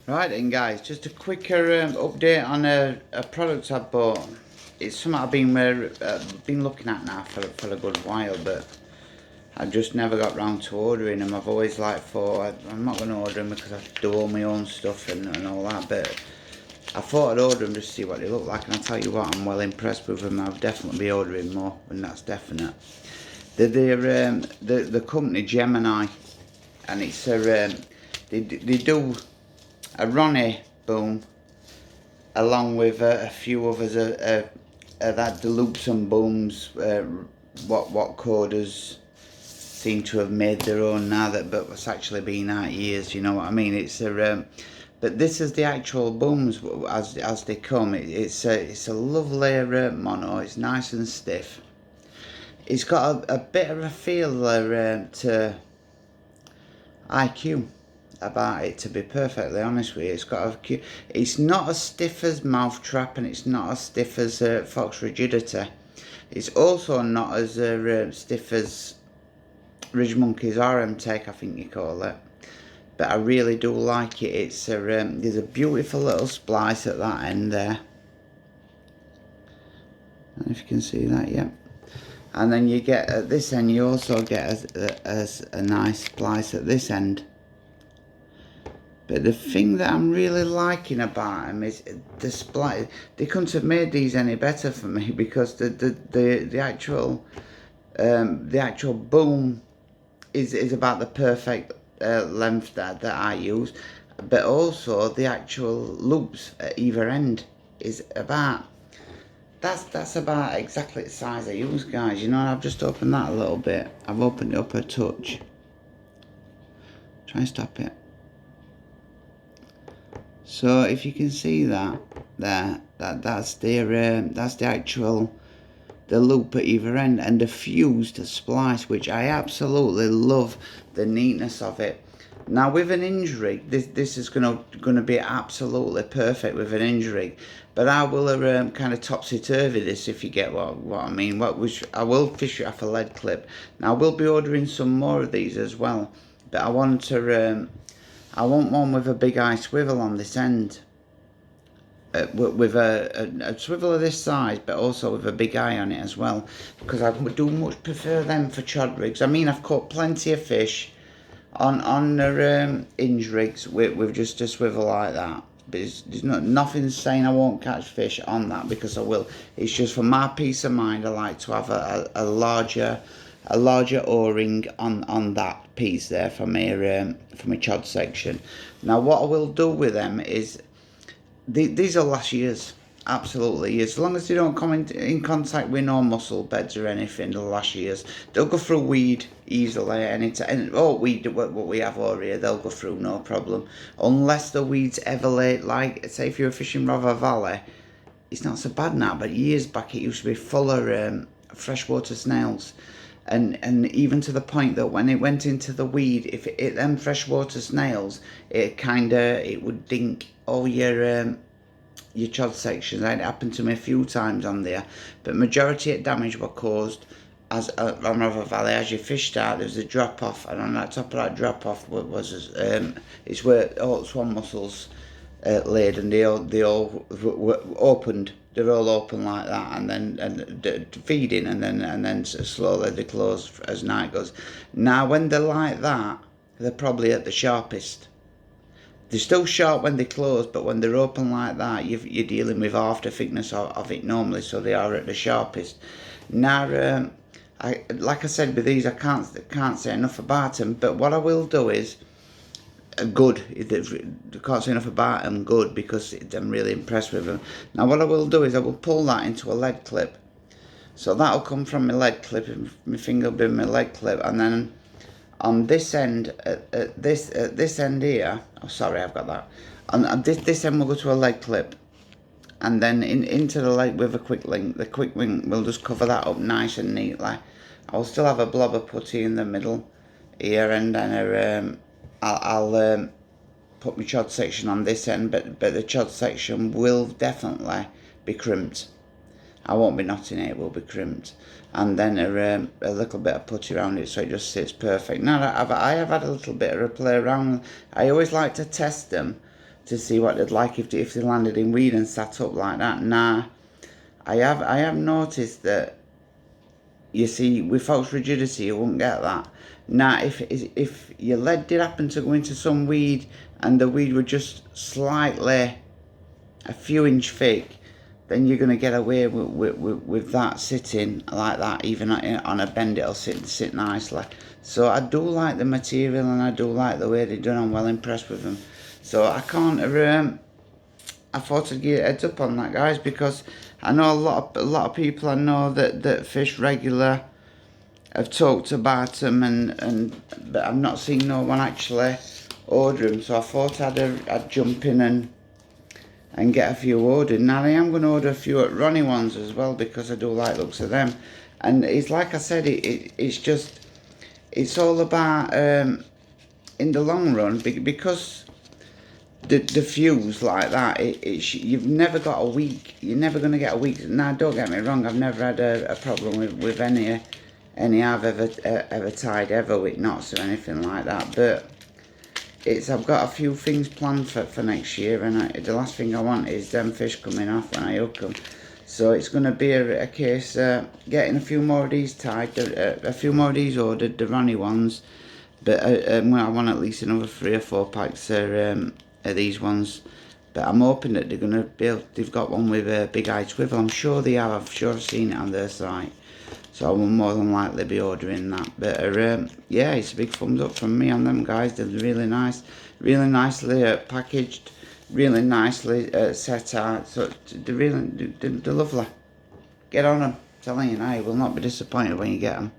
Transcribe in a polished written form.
Right then guys, just a quicker update on a product I bought. It's something I've been looking at now for a good while, but I just never got round to ordering them. I've always thought I'm not going to order them because I do all my own stuff and all that, but I thought I'd order them just to see what they look like, and I'll tell you what, I'm well impressed with them. I'll definitely be ordering more, and that's definite. They're the company Gemini, and it's they do a Ronnie boom, along with a few others, that the loops and booms, what coders seem to have made their own now, but it's actually been out years, you know what I mean? It's a but this is the actual booms as they come. It's a lovely mono. It's nice and stiff. It's got a bit of a feel to IQ about it, to be perfectly honest with you. It's not as stiff as Mouthtrap, and it's not as stiff as Fox Rigidity. It's also not as stiff as Ridge Monkey's RM Take, I think you call it. But I really do like it. It's there's a beautiful little splice at that end there. I don't know if you can see that, yeah. And then you get at this end, you also get a nice splice at this end. But the thing that I'm really liking about them is the splice. They couldn't have made these any better for me, because the actual boom is about the perfect length that I use, but also the actual loops at either end is about. That's about exactly the size I use, guys. You know, I've just opened that a little bit. I've opened it up a touch. Try and stop it. So if you can see that there, that's the actual loop at either end, and the fused splice, which I absolutely love the neatness of it. Now with an hinge rig, this is gonna be absolutely perfect with an hinge rig, but I will kind of topsy-turvy this, if you get what I mean. Which I will fish it off a lead clip. Now I will be ordering some more of these as well, but I want one with a big eye swivel on this end. With a swivel of this size, but also with a big eye on it as well, because I do much prefer them for chod rigs. I mean, I've caught plenty of fish on the hinge rigs with just a swivel like that, but there's nothing saying I won't catch fish on that, because I will. It's just for my peace of mind. I like to have a larger o-ring on that piece there for my chod section. Now what I will do with them is, these are last year's, absolutely. As long as they don't come in contact with no mussel beds or anything, the last year's, they'll go through weed easily. And weed, what we have over here, they'll go through no problem, unless the weeds ever late. Like, say if you're fishing Rother Valley, it's not so bad now, but years back it used to be full of freshwater snails. And even to the point that when it went into the weed, if it hit them freshwater snails, it would dink all your chod sections. That happened to me a few times on there, but majority of damage were caused as on Rother Valley. As you fished out, there was a drop off, and on that top of that drop off was it's where all swan mussels laid, and they all were opened. They're all open like that, and then feeding, and then slowly they close as night goes. Now when they're like that, they're probably at the sharpest. They're still sharp when they close, but when they're open like that, you're dealing with half the thickness of it normally, so they are at the sharpest. Now, like I said with these, I can't say enough about them, but what I will do is, good. I can't say enough about them. Good, because I'm really impressed with them. Now what I will do is I will pull that into a lead clip. So that'll come from my lead clip. My finger will be my lead clip, and then on this end, at this end here. Oh, sorry, I've got that. And this end will go to a lead clip, and then into the lead with a quick link. The quick link will just cover that up nice and neatly. I'll still have a blob of putty in the middle here, and then I'll put my chod section on this end, but the chod section will definitely be crimped. I won't be knotting it, it will be crimped. And then a little bit of putty around it so it just sits perfect. Now I have had a little bit of a play around. I always like to test them to see what they'd like if they landed in weed and sat up like that. Nah, I have noticed that, you see, with false rigidity, you won't get that. Now, if your lead did happen to go into some weed and the weed were just slightly a few inch thick, then you're going to get away with that sitting like that. Even on a bend, it'll sit nicely. So I do like the material, and I do like the way they're done. I'm well impressed with them. So I can't. I thought I'd give a heads up on that, guys, because I know a lot of people I know that fish regular have talked about them, but I've not seen no one actually order them. So I thought I'd jump in and get a few ordered. Now I am going to order a few at Ronnie ones as well, because I do like the looks of them. And it's like I said, it's all about in the long run, because the fuse like that, you've never got a week. You're never going to get a week. Now don't get me wrong, I've never had a problem with any I've ever tied ever with knots or anything like that. But I've got a few things planned for next year, and the last thing I want is them fish coming off when I hook them. So it's going to be a case getting a few more of these tied, a few more of these ordered, the Ronnie ones. But I want at least another 3 or 4 packs of these ones. But I'm hoping that they're going to they've got one with a big eye swivel. I'm sure they have. I'm sure I've seen it on their site. So I will more than likely be ordering that. But yeah, it's a big thumbs up from me on them, guys. They're really nice, really nicely packaged, really nicely set out. So they're lovely. Get on them. I'm telling you now, you will not be disappointed when you get them.